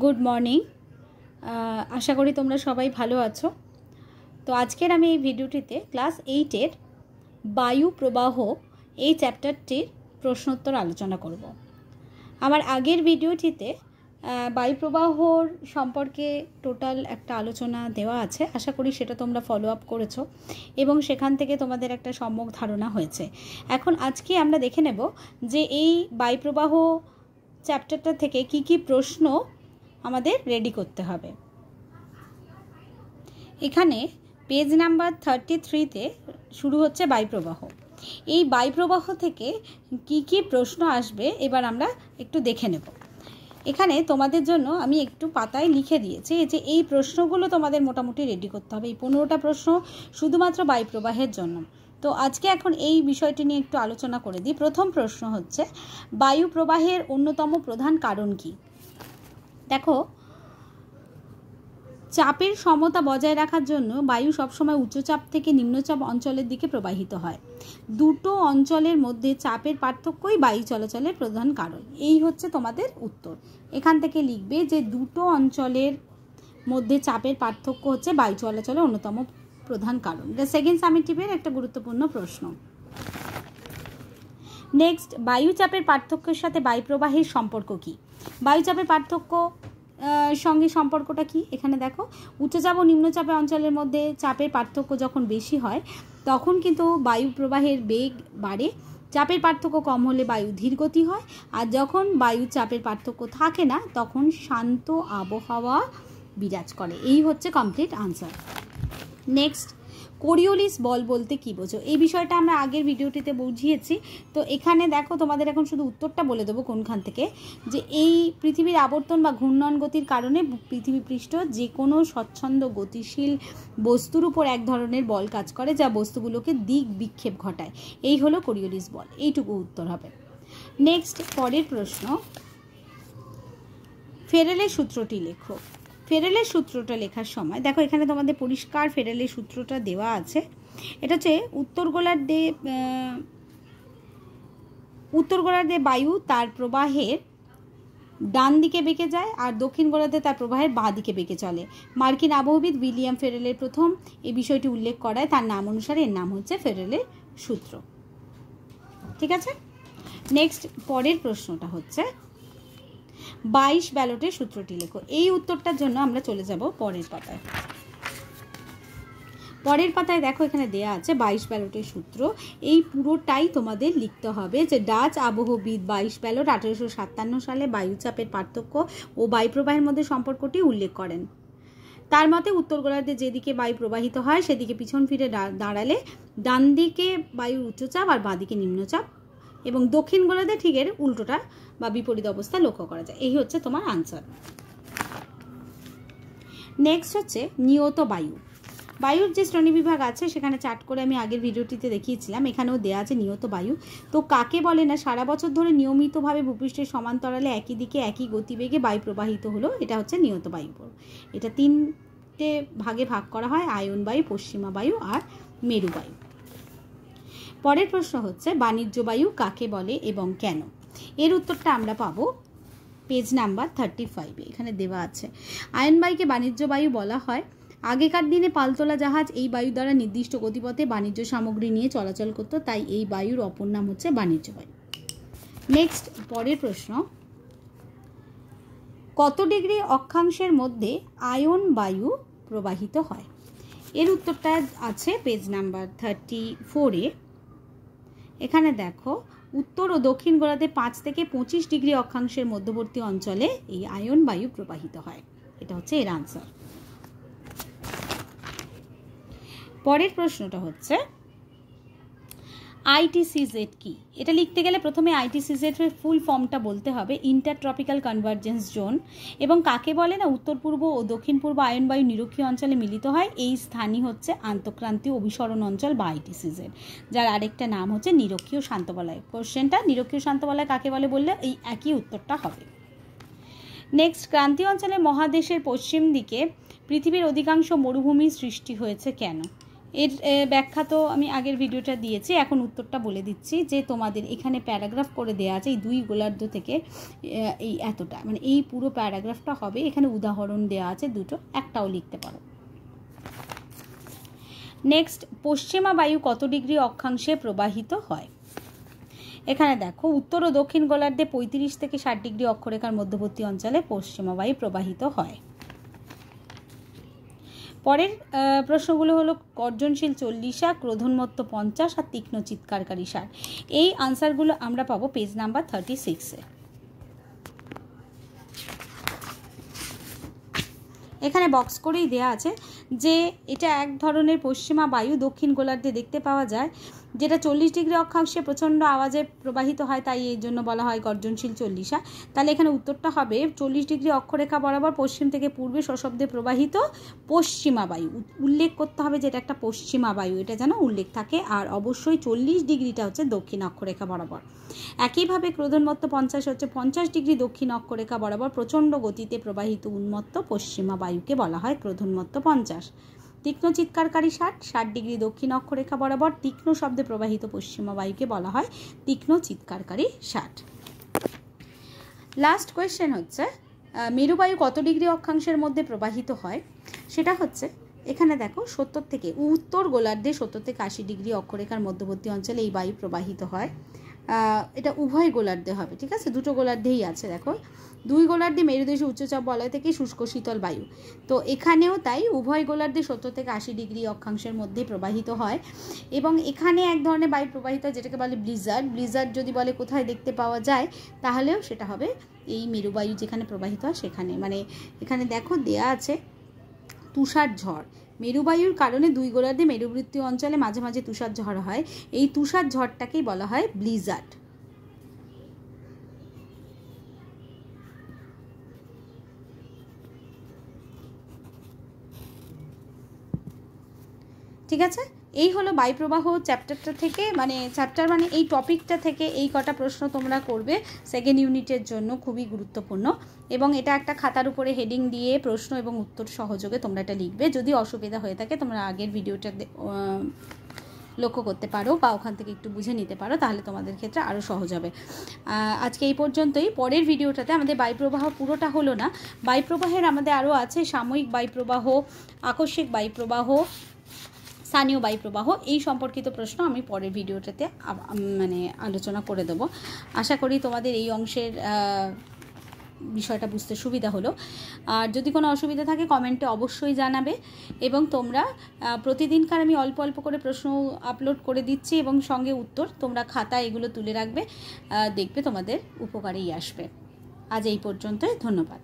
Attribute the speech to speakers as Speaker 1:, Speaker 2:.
Speaker 1: Good morning. আশা করি তোমরা সবাই ভালো আছো। তো আজকের আমি এই ভিডিওটিতে ক্লাস 8-এর বায়ু প্রবাহ এই চ্যাপ্টারটির প্রশ্নোত্তর আলোচনা করব। আমার আগের ভিডিওটিতে বায়ু প্রবাহর সম্পর্কে টোটাল একটা আলোচনা দেওয়া আছে, আশা করি সেটা তোমরা ফলো আপ করেছো এবং সেখান থেকে তোমাদের একটা সম্যক ধারণা হয়েছে। এখন আজকে আমরা দেখে নেব যে এই বায়ু প্রবাহ চ্যাপ্টারটা থেকে কি কি প্রশ্ন আমাদের রেডি করতে হবে। এখানে পেজ নাম্বার 33-তে শুরু হচ্ছে বায়ুপ্রবাহ। এই বায়ুপ্রবাহ থেকে কি কি প্রশ্ন আসবে এবার আমরা একটু দেখে নেব। এখানে তোমাদের জন্য আমি একটু পাতায় লিখে দিয়েছি যে এই প্রশ্নগুলো তোমাদের মোটামুটি রেডি করতে হবে। এই 15টা প্রশ্ন শুধুমাত্র বায়ুপ্রবাহের জন্য। তো আজকে এখন এই বিষয়টি নিয়ে একটু আলোচনা করে দিই। প্রথম প্রশ্ন হচ্ছে বায়ু প্রবাহের অন্যতম প্রধান কারণ কি? দেখো, চাপের সমতা বজায় রাখার জন্য বায়ু সবসময় উচ্চচাপ থেকে নিম্নচাপ অঞ্চলের দিকে প্রবাহিত হয়। দুটো অঞ্চলের মধ্যে চাপের পার্থক্যই বায়ু চলাচলের প্রধান কারণ। এই হচ্ছে তোমাদের উত্তর। এখান থেকে লিখবে যে দুটো অঞ্চলের মধ্যে চাপের পার্থক্য হচ্ছে বায়ু চলাচলের অন্যতম প্রধান কারণ। এটা সেকেন্ড সামেটিভের একটা গুরুত্বপূর্ণ প্রশ্ন। নেক্সট, বায়ুচাপের পার্থক্যের সাথে বায়ু প্রবাহের সম্পর্ক কি? বায়ুচাপের পার্থক্য সঙ্গে সম্পর্কটা কি? এখানে দেখো, উচ্চচাপ ও নিম্নচাপে অঞ্চলের মধ্যে চাপের পার্থক্য যখন বেশি হয় তখন কিন্তু বায়ু প্রবাহের বেগ বাড়ে। চাপের পার্থক্য কম হলে বায়ু ধীরগতি হয়, আর যখন বায়ু চাপের পার্থক্য থাকে না তখন শান্ত আবহাওয়া বিরাজ করে। এই হচ্ছে কমপ্লিট আনসার। নেক্সট, কোরিওলিস বল বলতে কি বোঝো? এই বিষয়টা আমরা আগের ভিডিওটিতে বুঝিয়েছি। তো এখানে দেখো, তোমাদের এখন শুধু উত্তরটা বলে দেবো কোনখান থেকে, যে এই পৃথিবীর আবর্তন বা ঘূর্ণন গতির কারণে পৃথিবী পৃষ্ঠ যে কোনো স্বচ্ছন্দ গতিশীল বস্তুর উপর এক ধরনের বল কাজ করে যা বস্তুগুলোকে দিক বিক্ষেপ ঘটায়। এই হলো কোরিওলিস বল। এইটুকু উত্তর হবে। নেক্সট, পরের প্রশ্ন, ফেরেলের সূত্রটি লেখো। ফেরেলের সূত্রটা লেখার সময় দেখো, এখানে তোমাদের পরিষ্কার ফেরেলের সূত্রটা দেওয়া আছে। এটা হচ্ছে উত্তর গোলার্ধে বায়ু তার প্রবাহের ডান দিকে বেঁকে যায় আর দক্ষিণ গোলার্ধে তার প্রবাহের বাঁ দিকে বেঁকে চলে। মার্কিন আবহবিদ উইলিয়াম ফেরেলের প্রথম এই বিষয়টি উল্লেখ করায়। তার নাম অনুসারে এর নাম হচ্ছে ফেরেলের সূত্র। ঠিক আছে। নেক্সট, পরের প্রশ্নটা হচ্ছে 22 ব্যালটের সূত্রটি লেখো। এই উত্তরটার জন্য আমরা চলে যাব পরের পাতায়। পরের পাতায় দেখো, এখানে দেয়া আছে 22 ব্যালটের সূত্র। এই পুরোটাই তোমাদের লিখতে হবে। যে ডাচ আবহবিদ 22 ব্যালট 1857 সালে বায়ুচাপের পার্থক্য ও বায়ুপ্রবাহের মধ্যে সম্পর্কটি উল্লেখ করেন। তার মতে উত্তর গোলার্ধে যেদিকে বায়ু প্রবাহিত হয় সেদিকে পিছন ফিরে দাঁড়ালে ডান দিকে বায়ুর উচ্চচাপ আর বাঁ দিকে নিম্নচাপ, এবং দক্ষিণ গোলার্ধে ঠিক এর উল্টোটা বা বিপরীত অবস্থা লক্ষ্য করা যায়। এই হচ্ছে তোমার আনসার। নেক্সট হচ্ছে নিয়ত বায়ু। বায়ুর যে শ্রেণীবিভাগ আছে সেখানে চার্ট করে আমি আগের ভিডিওটিতে দেখিয়েছিলাম। এখানেও দেওয়া আছে নিয়ত বায়ু। তো কাকে বলে না সারা বছর ধরে নিয়মিতভাবে ভূপৃষ্ঠের সমান্তরালে একই দিকে একই গতিবেগে বায়ু প্রবাহিত হলো, এটা হচ্ছে নিয়ত বায়ু। এটা 3টে ভাগে ভাগ করা হয়: আয়ন বায়ু, পশ্চিমা বায়ু আর মেরু বায়ু। পরের প্রশ্ন হচ্ছে বাণিজ্য বায়ু কাকে বলে এবং কেন? এর উত্তরটা আমরা পাবো পেজ নাম্বার 35-এ। এখানে দেওয়া আছে, আয়ন বায়ুকে বাণিজ্য বায়ু বলা হয়। আগেকার দিনে পালতোলা জাহাজ এই বায়ু দ্বারা নির্দিষ্ট গতিপথে বাণিজ্য সামগ্রী নিয়ে চলাচল করত, তাই এই বায়ুর অপর নাম হচ্ছে বাণিজ্য বায়ু। নেক্সট, পরের প্রশ্ন, কত ডিগ্রি অক্ষাংশের মধ্যে আয়ন বায়ু প্রবাহিত হয়? এর উত্তরটা আছে পেজ নাম্বার 34-এ। এখানে দেখো, উত্তর ও দক্ষিণ গোলার্ধে 5 থেকে 25 ডিগ্রি অক্ষাংশের মধ্যবর্তী অঞ্চলে এই আয়ন বায়ু প্রবাহিত হয়। এটা হচ্ছে এর আনসার। পরের প্রশ্নটা হচ্ছে আইটিসিজেড কি? এটা লিখতে গেলে প্রথমে আইটিসিজেড এর ফুল ফর্মটা বলতে হবে, ইন্টার ট্রপিক্যাল কনভার্জেন্স জোন। এবং কাকে বলে না দক্ষিণ পূর্ব ও দক্ষিণ পূর্ব আয়ন বায়ু নিরক্ষীয় অঞ্চলে মিলিত হয়। এই স্থানই হচ্ছে আন্তঃক্রান্তীয় অভিসরণ অঞ্চল বা আইটিসিজেড, যার আরেকটা নাম হচ্ছে নিরক্ষীয় শান্তবলয়। কোশ্চেনটা নিরক্ষীয় শান্তবলয় কাকে বলে বললে এই একই উত্তরটা হবে। নেক্সট, ক্রান্তীয় অঞ্চলে মহাদেশের পশ্চিম দিকে পৃথিবীর অধিকাংশ মরুভূমির সৃষ্টি হয়েছে কেন? এর ব্যাখ্যা তো আমি আগের ভিডিওটা দিয়েছি, এখন উত্তরটা বলে দিচ্ছি যে তোমাদের এখানে প্যারাগ্রাফ করে দেওয়া আছে এই 2 গোলার্ধ থেকে এই এতটা, মানে এই পুরো প্যারাগ্রাফটা হবে, এখানে উদাহরণ দেওয়া আছে দুটো, একটাও লিখতে পারো। নেক্সট, পশ্চিমা বায়ু কত ডিগ্রি অক্ষাংশে প্রবাহিত হয়? এখানে দেখো উত্তর ও দক্ষিণ গোলার্ধে 35 থেকে 60 ডিগ্রি অক্ষরেখার মধ্যবর্তী অঞ্চলে পশ্চিমা বায়ু প্রবাহিত হয়। পরের প্রশ্নগুলো হলো গর্জনশীল 40, ক্রোধোন্মত্ত 50 আর তীক্ষ্ণ চিৎকারকারী 60। এই আনসারগুলো আমরা পাবো পেজ নাম্বার 36-এ। এখানে বক্স করেই দেয়া আছে যে এটা এক ধরনের পশ্চিমা বায়ু দক্ষিণ গোলার্ধে দেখতে পাওয়া যায়, যেটা 40 ডিগ্রি অক্ষাংশে প্রচণ্ড আওয়াজে প্রবাহিত হয়, তাই এই জন্য বলা হয় গর্জনশীল 40। তাহলে এখানে উত্তরটা হবে 40 ডিগ্রি অক্ষরেখা বরাবর পশ্চিম থেকে পূর্বে সশব্দে প্রবাহিত পশ্চিমা বায়ু। উল্লেখ করতে হবে যে এটা একটা পশ্চিমা বায়ু, এটা যেন উল্লেখ থাকে, আর অবশ্যই 40 ডিগ্রিটা হচ্ছে দক্ষিণ অক্ষরেখা বরাবর। একইভাবে ক্রোধোন্মত্ত 50 হচ্ছে 50 ডিগ্রি দক্ষিণ অক্ষরেখা বরাবর প্রচণ্ড গতিতে প্রবাহিত উন্মত্ত পশ্চিমা বায়ুকে বলা হয় ক্রোধোন্মত্ত 50। তীক্ষ্ণ চিৎকারকারী 60 ডিগ্রি দক্ষিণ অক্ষরেখা বরাবর তীক্ষ্ণ শব্দে প্রবাহিত পশ্চিমা বায়ুকে বলা হয় তীক্ষ্ণ চিৎকারকারী 60। লাস্ট কোয়েশ্চেন হচ্ছে মেরুবায়ু কত ডিগ্রি অক্ষাংশের মধ্যে প্রবাহিত হয়? সেটা হচ্ছে এখানে দেখো 70 থেকে উত্তর গোলার্ধে 70 থেকে 80 ডিগ্রি অক্ষরেখার মধ্যবর্তী অঞ্চলে এই বায়ু প্রবাহিত হয়। এটা উভয় গোলার্ধে হবে, ঠিক আছে, দুটো গোলার্ধেই আছে। দেখো 2 গোলার্ধে মেরুদেশীয় উচ্চচাপ বলয় থেকে শুষ্ক শীতল বায়ু, তো এখানেও তাই উভয় গোলার্ধে 70 থেকে 80 ডিগ্রি অক্ষাংশের মধ্যে প্রবাহিত হয়। এবং এখানে এক ধরনের বায়ু প্রবাহিত হয় যেটাকে বলে ব্লিজার্ড। ব্লিজার্ড যদি বলে কোথায় দেখতে পাওয়া যায়, তাহলেও সেটা হবে এই মেরুবায়ু যেখানে প্রবাহিত হয় সেখানে। মানে এখানে দেখো দেয়া আছে তুষার ঝড়। মেরুবায়ুর কারণে 2 গোলার্ধে মেরুবৃত্তীয় অঞ্চলে মাঝে মাঝে তুষার ঝড় হয়, এই তুষার ঝড়টাকেই বলা হয় ব্লিজার্ড। ঠিক আছে, এই হলো বায়ুপ্রবাহ চ্যাপ্টারটা থেকে, মানে চ্যাপ্টার মানে এই টপিকটা থেকে এই কটা প্রশ্ন তোমরা করবে সেকেন্ড ইউনিটের জন্য, খুবই গুরুত্বপূর্ণ। এবং এটা একটা খাতার উপরে হেডিং দিয়ে প্রশ্ন এবং উত্তর সহযোগে তোমরা এটা লিখবে। যদি অসুবিধা হয়ে থাকে তোমরা আগের ভিডিওটা লক্ষ্য করতে পারো বা ওখান থেকে একটু বুঝে নিতে পারো, তাহলে তোমাদের ক্ষেত্রে আরও সহজ হবে। আজকে এই পর্যন্তই। পরের ভিডিওটাতে আমাদের বায়ুপ্রবাহ পুরোটা হলো না, বায়ুপ্রবাহের আমাদের আরও আছে সাময়িক বায়ুপ্রবাহ, আকস্মিক বায়ুপ্রবাহ, স্থানীয় বায়ুপ্রবাহ, এই সম্পর্কিত প্রশ্ন আমি পরের ভিডিওটাতে মানে আলোচনা করে দেব। আশা করি তোমাদের এই অংশের বিষয়টা বুঝতে সুবিধা হলো। আর যদি কোনো অসুবিধা থাকে কমেন্টে অবশ্যই জানাবে। এবং তোমরা প্রতিদিনকার আমি অল্প অল্প করে প্রশ্ন আপলোড করে দিচ্ছি এবং সঙ্গে উত্তর, তোমরা খাতা এগুলো তুলে রাখবে, দেখবে তোমাদের উপকারেই আসবে। আজ এই পর্যন্তই, ধন্যবাদ।